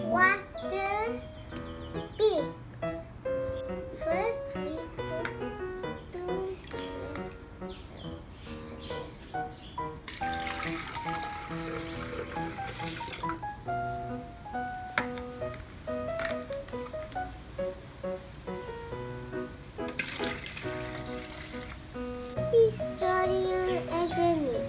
water pig. First we put this. This is Sodium Agony.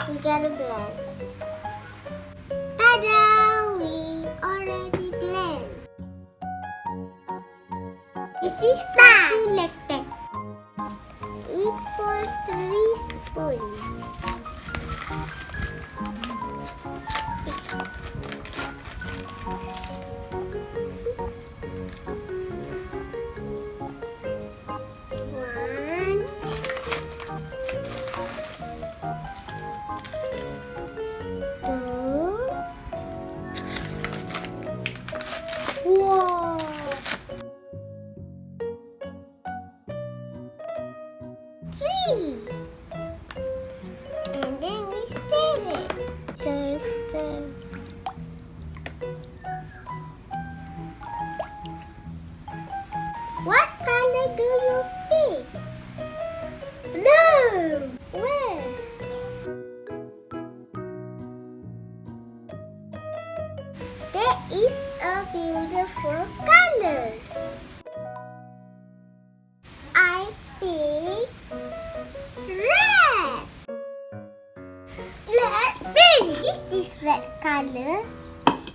We gotta blend. Ta-da! We already blend. This is cashew lactic. We pour 3 spoons. One. Two. Whoa. 3. And then we stir it. Stir, stir. What color do you pick? Blue. Where? That is a beautiful color. I pick red. Red pink. This is red color.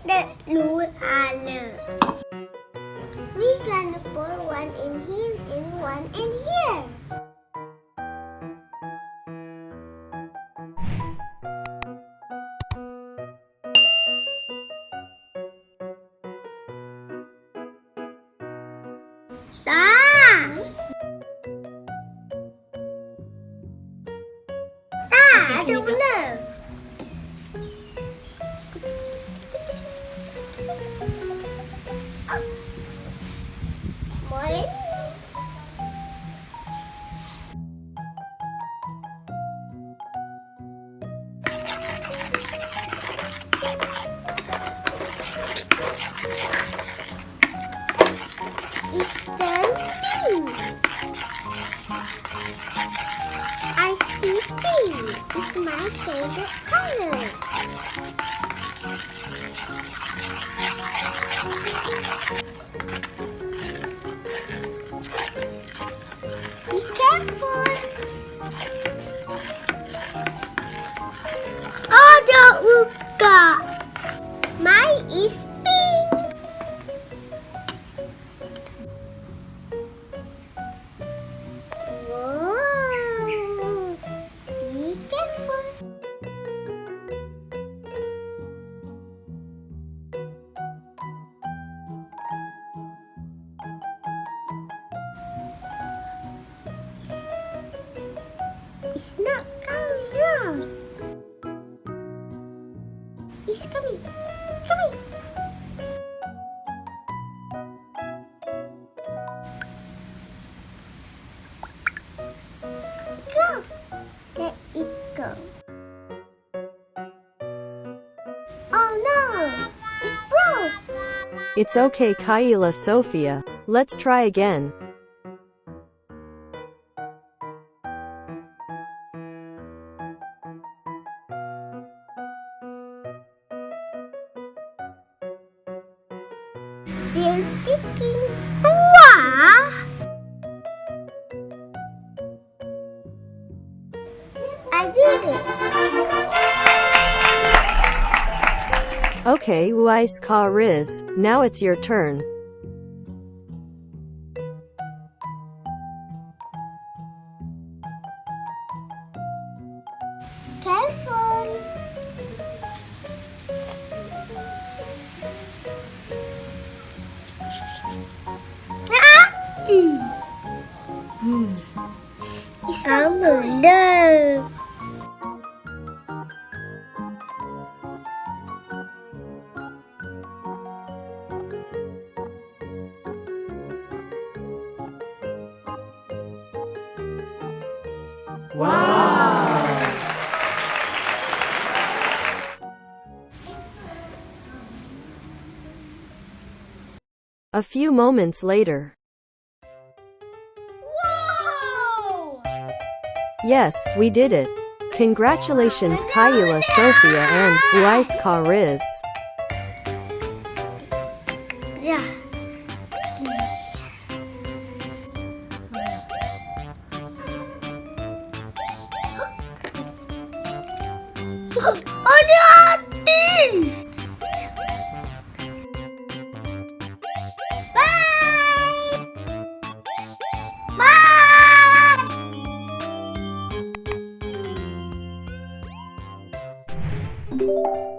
The blue color. We're gonna pour one in here and one in here. I don't know. More. It's turn pink. I see pink. It's my favorite color. Be careful. Ada luka. Mine is pink. Whoa. Be careful. It's not coming out. It's coming. Coming. Go. Let it go. Oh no. It's broke. It's okay, Kyla Sophia. Let's try again. Still sticking. Wow! I did it. Okay, Uais Ka Riz. Now it's your turn. Careful. Practice. It's so good. A few moments later. Whoa! Yes, we did it. Congratulations Kyla, Sophia and Uiska Riz. Yeah. Oh no! Bye! Bye!